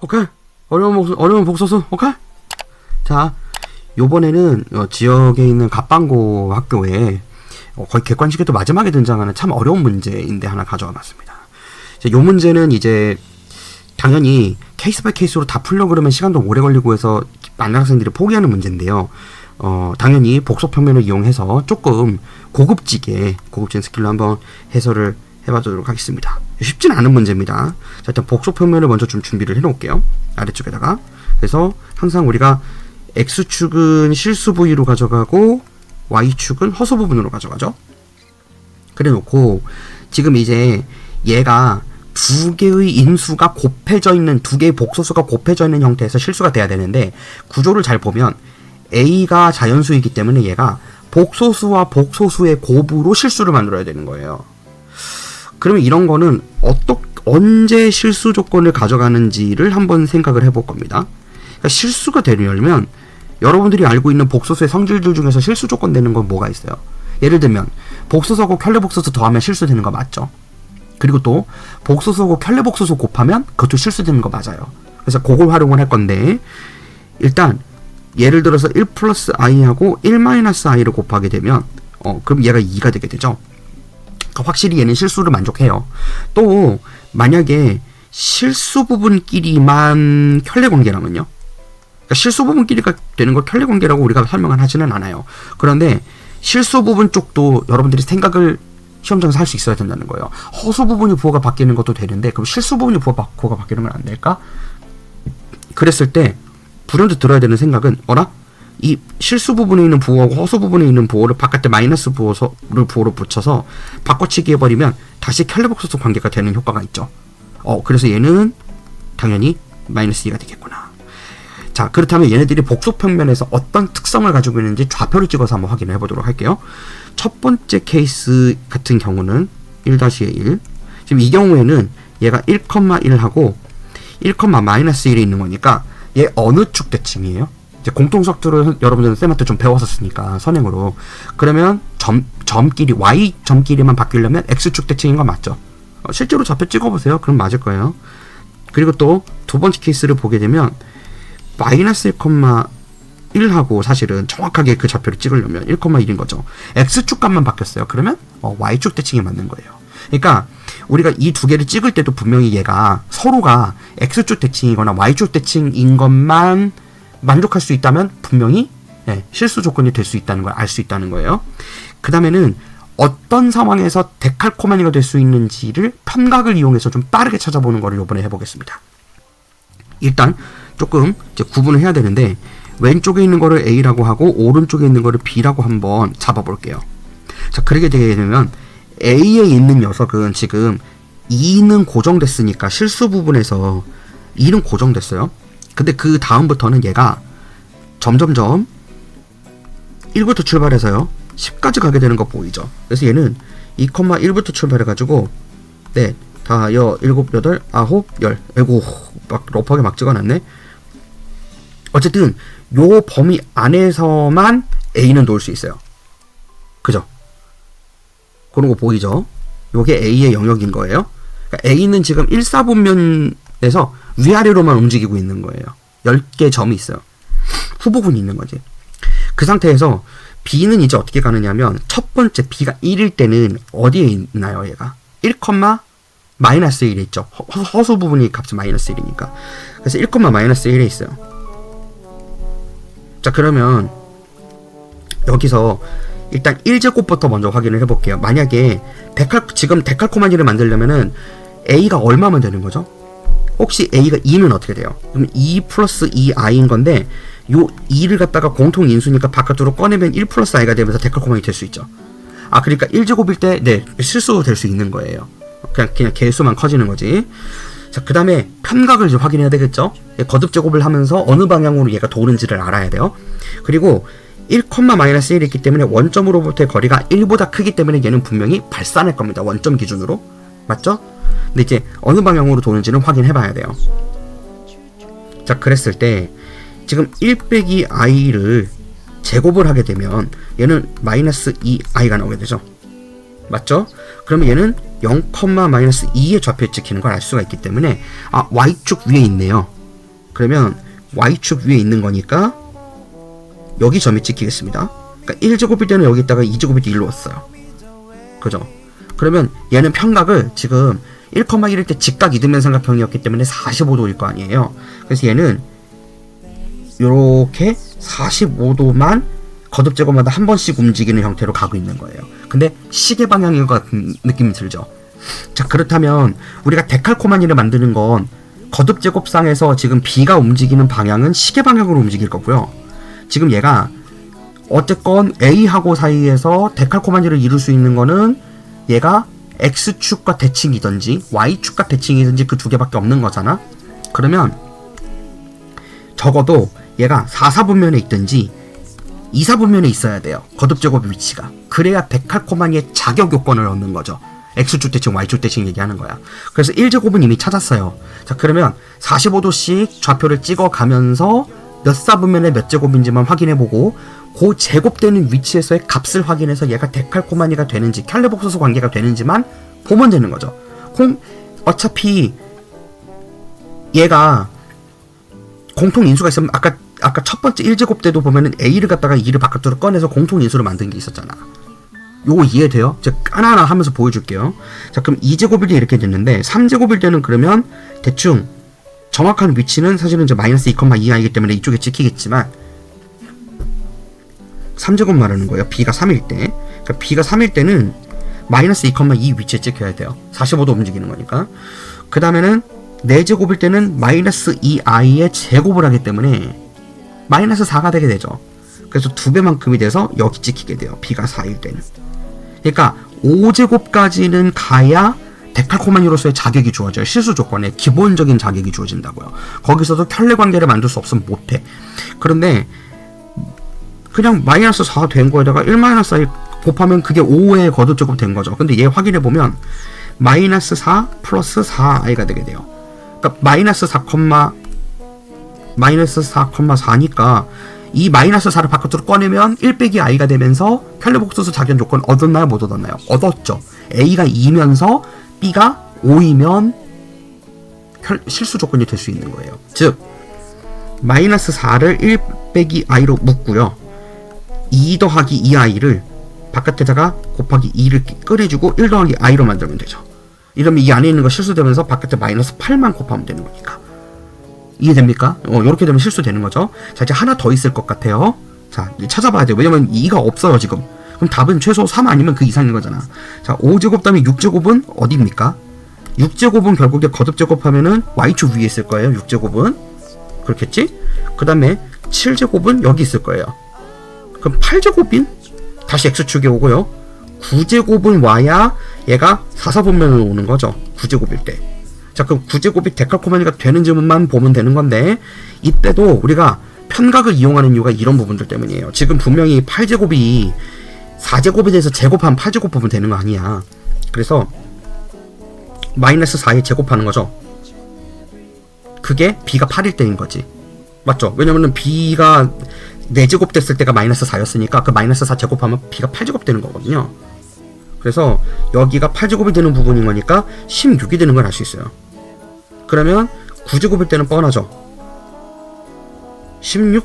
오케이. 어려운 복소수. 오케이. 자, 요번에는 지역에 있는 갑방고 학교에 거의 객관식에도 마지막에 등장하는 참 어려운 문제인데 하나 가져와 봤습니다. 요 문제는 이제 당연히 케이스 바이 케이스로 다 풀려 그러면 시간도 오래 걸리고 해서 많은 학생들이 포기하는 문제인데요. 당연히 복소 평면을 이용해서 조금 고급진 스킬로 한번 해설을 해봐도록 하겠습니다. 쉽진 않은 문제입니다. 자, 일단 복소 평면을 먼저 좀 준비를 해놓을게요. 아래쪽에다가. 그래서 항상 우리가 X축은 실수 부위로 가져가고 Y축은 허수 부분으로 가져가죠. 그래 놓고 지금 이제 얘가 두 개의 인수가 곱해져 있는, 두 개의 복소수가 곱해져 있는 형태에서 실수가 돼야 되는데, 구조를 잘 보면 A가 자연수이기 때문에 얘가 복소수와 복소수의 곱으로 실수를 만들어야 되는 거예요. 그러면 이런 거는 언제 실수 조건을 가져가는지를 한번 생각을 해볼 겁니다. 그러니까 실수가 되려면 여러분들이 알고 있는 복소수의 성질들 중에서 실수 조건 되는 건 뭐가 있어요? 예를 들면 복소수하고 켤레복소수 더하면 실수되는 거 맞죠? 그리고 또 복소수하고 켤레복소수 곱하면 그것도 실수되는 거 맞아요. 그래서 그걸 활용을 할 건데, 일단 예를 들어서 1 플러스 i하고 1 마이너스 i를 곱하게 되면 그럼 얘가 2가 되게 되죠. 확실히 얘는 실수를 만족해요. 또 만약에 실수 부분끼리만 켤레 관계라면요. 그러니까 실수 부분끼리가 되는 걸 켤레 관계라고 우리가 설명을 하지는 않아요. 그런데 실수 부분 쪽도 여러분들이 생각을 시험장에서 할 수 있어야 된다는 거예요. 허수 부분이 부호가 바뀌는 것도 되는데 그럼 실수 부분이 부호가 바뀌는 건 안 될까? 그랬을 때 불현듯 들어야 되는 생각은 이 실수 부분에 있는 부호하고 허수 부분에 있는 부호를 바깥에 마이너스 부호를 부호로 붙여서 바꿔치기 해버리면 다시 켤레복소수 관계가 되는 효과가 있죠. 그래서 얘는 당연히 마이너스 2가 되겠구나. 자, 그렇다면 얘네들이 복소 평면에서 어떤 특성을 가지고 있는지 좌표를 찍어서 한번 확인을 해보도록 할게요. 첫 번째 케이스 같은 경우는 1-1. 지금 이 경우에는 얘가 1,1하고 1,-1이 있는 거니까 얘 어느 축 대칭이에요? 이제 공통석투를 여러분들은 쌤한테 좀 배웠었으니까 선행으로. 그러면 점끼리 y 점끼리만 바뀌려면 x축 대칭인 거 맞죠? 실제로 좌표 찍어보세요. 그럼 맞을 거예요. 그리고 또 두 번째 케이스를 보게 되면 마이너스 1,1하고 사실은 정확하게 그 좌표를 찍으려면 1,1인 거죠. x축 값만 바뀌었어요. 그러면 y축 대칭이 맞는 거예요. 그러니까 우리가 이 두 개를 찍을 때도 분명히 얘가 서로가 x축 대칭이거나 y축 대칭인 것만 만족할 수 있다면 분명히 실수 조건이 될 수 있다는 걸 알 수 있다는 거예요. 그 다음에는 어떤 상황에서 데칼코마니가 될 수 있는지를 편각을 이용해서 좀 빠르게 찾아보는 거를 이번에 해보겠습니다. 일단 조금 이제 구분을 해야 되는데, 왼쪽에 있는 거를 A라고 하고 오른쪽에 있는 거를 B라고 한번 잡아볼게요. 자, 그렇게 되게 되면 A에 있는 녀석은 지금 2는 고정됐으니까 실수 부분에서 2는 고정됐어요. 근데 그 다음부터는 얘가 점점점 1부터 출발해서요 10까지 가게 되는 거 보이죠? 그래서 얘는 2,1부터 출발해가지고 4, 5, 7, 8, 9, 10. 아이고, 막 러프하게 막 찍어놨네. 어쨌든 요 범위 안에서만 A는 놓을 수 있어요. 그죠? 그런 거 보이죠? 요게 A의 영역인 거예요. 그러니까 A는 지금 1사분면에서 위아래로만 움직이고 있는 거예요. 10개 점이 있어요. 후보군이 있는 거지. 그 상태에서 B는 이제 어떻게 가느냐면, 첫 번째 B가 1일 때는 어디에 있나요, 얘가? 1,-1에 있죠. 허수 부분이 값이 마이너스 1이니까. 그래서 1,-1에 있어요. 자, 그러면 여기서 일단 1제곱부터 먼저 확인을 해볼게요. 만약에 지금 데칼코마니를 만들려면은 A가 얼마면 되는 거죠? 혹시 A가 2면 어떻게 돼요? 그럼 2 플러스 2i인 건데, 요 2를 갖다가 공통 인수니까 바깥으로 꺼내면 1 플러스 i가 되면서 데칼코마니 될 수 있죠. 그러니까 1제곱일 때 실수 될 수 있는 거예요. 그냥 개수만 커지는 거지. 자, 그 다음에 편각을 이제 확인해야 되겠죠. 거듭 제곱을 하면서 어느 방향으로 얘가 도는지를 알아야 돼요. 그리고 1,-1이 있기 때문에 원점으로부터의 거리가 1보다 크기 때문에 얘는 분명히 발산할 겁니다. 원점 기준으로. 맞죠? 근데 이제 어느 방향으로 도는지는 확인해 봐야 돼요. 자, 그랬을 때 지금 1-i를 제곱을 하게 되면 얘는 마이너스 2i가 나오게 되죠. 맞죠? 그러면 얘는 0, 마이너스 2의 좌표에 찍히는 걸 알 수가 있기 때문에 y축 위에 있네요. 그러면 y축 위에 있는 거니까 여기 점이 찍히겠습니다. 그러니까 1제곱일 때는 여기 있다가 2제곱일 때 1로 왔어요. 그죠? 그러면 얘는 편각을 지금 1,1일 때 직각 이등변 삼각형이었기 때문에 45도일 거 아니에요. 그래서 얘는 요렇게 45도만 거듭제곱마다 한 번씩 움직이는 형태로 가고 있는 거예요. 근데 시계 방향인 것 같은 느낌이 들죠. 자, 그렇다면 우리가 데칼코마니를 만드는 건 거듭제곱상에서 지금 B가 움직이는 방향은 시계 방향으로 움직일 거고요. 지금 얘가 어쨌건 A하고 사이에서 데칼코마니를 이룰 수 있는 거는 얘가 X축과 대칭이든지 Y축과 대칭이든지 그 두 개밖에 없는 거잖아. 그러면 적어도 얘가 4사분면에 있든지 2사분면에 있어야 돼요. 거듭제곱의 위치가. 그래야 데칼코마니의 자격 요건을 얻는 거죠. X축 대칭, Y축 대칭 얘기하는 거야. 그래서 1제곱은 이미 찾았어요. 자, 그러면 45도씩 좌표를 찍어가면서 몇 사분면에 몇 제곱인지만 확인해보고 그 제곱되는 위치에서의 값을 확인해서 얘가 데칼코마니가 되는지 켤레복소수 관계가 되는지만 보면 되는 거죠. 그럼 어차피 얘가 공통인수가 있으면 아까 첫 번째 1제곱 때도 보면은 A를 갖다가 2를 바깥으로 꺼내서 공통인수를 만든 게 있었잖아. 요거 이해돼요? 제가 하나하나 하면서 보여줄게요. 자, 그럼 2제곱일 때 이렇게 됐는데 3제곱일 때는 그러면 대충 정확한 위치는 사실은 이제 마이너스 2,2i이기 때문에 이쪽에 찍히겠지만 3제곱 말하는 거예요. B가 3일 때. 그러니까 B가 3일 때는 마이너스 2,2 위치에 찍혀야 돼요. 45도 움직이는 거니까. 그 다음에는 4제곱일 때는 마이너스 2i의 제곱을 하기 때문에 마이너스 4가 되게 되죠. 그래서 2배만큼이 돼서 여기 찍히게 돼요. B가 4일 때는. 그러니까 5제곱까지는 가야 데칼코마니로서의 자격이 주어져요. 실수 조건에 기본적인 자격이 주어진다고요. 거기서도 켤레 관계를 만들 수 없으면 못해. 그런데 그냥 마이너스 4 된 거에다가 1-4 곱하면 그게 5의 거듭제곱 된 거죠. 근데 얘 확인해보면 마이너스 4 플러스 4i가 되게 돼요. 그러니까 마이너스 4,4니까 이 마이너스 4를 바깥으로 꺼내면 1 빼기 i가 되면서 켤레복소수 자격 조건 얻었나요? 못 얻었나요? 얻었죠. a가 2면서 b가 5이면 실수 조건이 될 수 있는 거예요. 즉 마이너스 4를 1 빼기 i로 묶고요. 2 더하기 2i를 바깥에다가 곱하기 2를 끓여주고 1 더하기 i로 만들면 되죠. 이러면 이 안에 있는 거 실수되면서 바깥에 마이너스 8만 곱하면 되는 거니까. 이해됩니까? 이렇게 되면 실수되는 거죠. 자, 이제 하나 더 있을 것 같아요. 자, 찾아봐야 돼요. 왜냐면 2가 없어요, 지금. 그럼 답은 최소 3 아니면 그 이상인 거잖아. 자, 5제곱 다음에 6제곱은 어디입니까? 6제곱은 결국에 거듭제곱하면은 y축 위에 있을 거예요. 6제곱은. 그렇겠지? 그 다음에 7제곱은 여기 있을 거예요. 그럼 8제곱인? 다시 x축에 오고요. 9제곱은 와야 얘가 4사분면으로 오는 거죠. 9제곱일 때. 자, 그럼 9제곱이 데칼코마니가 되는지만 보면 되는 건데 이때도 우리가 편각을 이용하는 이유가 이런 부분들 때문이에요. 지금 분명히 8제곱이 4제곱에 대해서 제곱하면 8제곱 보면 되는 거 아니야. 그래서 마이너스 4에 제곱하는 거죠. 그게 B가 8일 때인 거지. 맞죠? 왜냐면은 B가 4제곱 됐을 때가 마이너스 4였으니까 그 마이너스 4 제곱하면 B가 8제곱 되는 거거든요. 그래서 여기가 8제곱이 되는 부분인 거니까 16이 되는 걸 알 수 있어요. 그러면 9제곱일 때는 뻔하죠. 16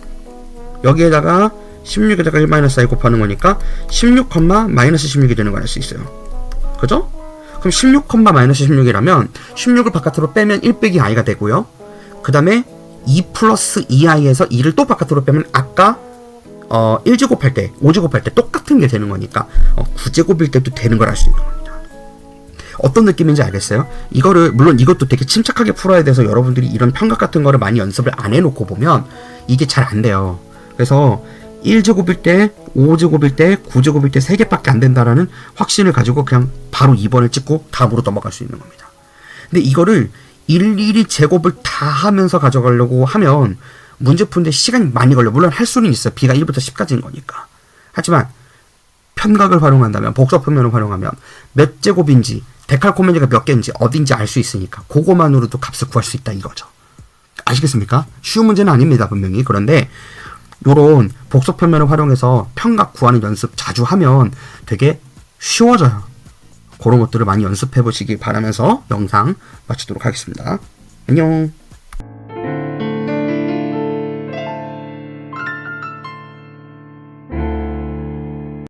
여기에다가 16에다가 1-4 곱하는 거니까 16, 마이너스 16이 되는 걸 알 수 있어요. 그죠? 그럼 16, 마이너스 16이라면 16을 바깥으로 빼면 1 빼기 i가 되고요. 그 다음에 2 플러스 2i에서 2를 또 바깥으로 빼면 아까 1제곱 할 때, 5제곱 할 때 똑같은 게 되는 거니까 9제곱일 때도 되는 걸 알 수 있는 겁니다. 어떤 느낌인지 알겠어요? 이거를 물론 이것도 되게 침착하게 풀어야 돼서 여러분들이 이런 편각 같은 거를 많이 연습을 안 해놓고 보면 이게 잘 안 돼요. 그래서 1제곱일 때, 5제곱일 때, 9제곱일 때 3개밖에 안 된다라는 확신을 가지고 그냥 바로 2번을 찍고 다음으로 넘어갈 수 있는 겁니다. 근데 이거를 일일이 제곱을 다 하면서 가져가려고 하면 문제 푸는데 시간이 많이 걸려. 물론 할 수는 있어요. B가 1부터 10까지인 거니까. 하지만 편각을 활용한다면, 복사표면을 활용하면 몇 제곱인지, 데칼코마니가 몇 개인지 어딘지 알 수 있으니까 그거만으로도 값을 구할 수 있다 이거죠. 아시겠습니까? 쉬운 문제는 아닙니다. 분명히. 그런데 요런 복속 표면을 활용해서 평각 구하는 연습 자주 하면 되게 쉬워져요. 그런 것들을 많이 연습해 보시기 바라면서 영상 마치도록 하겠습니다. 안녕.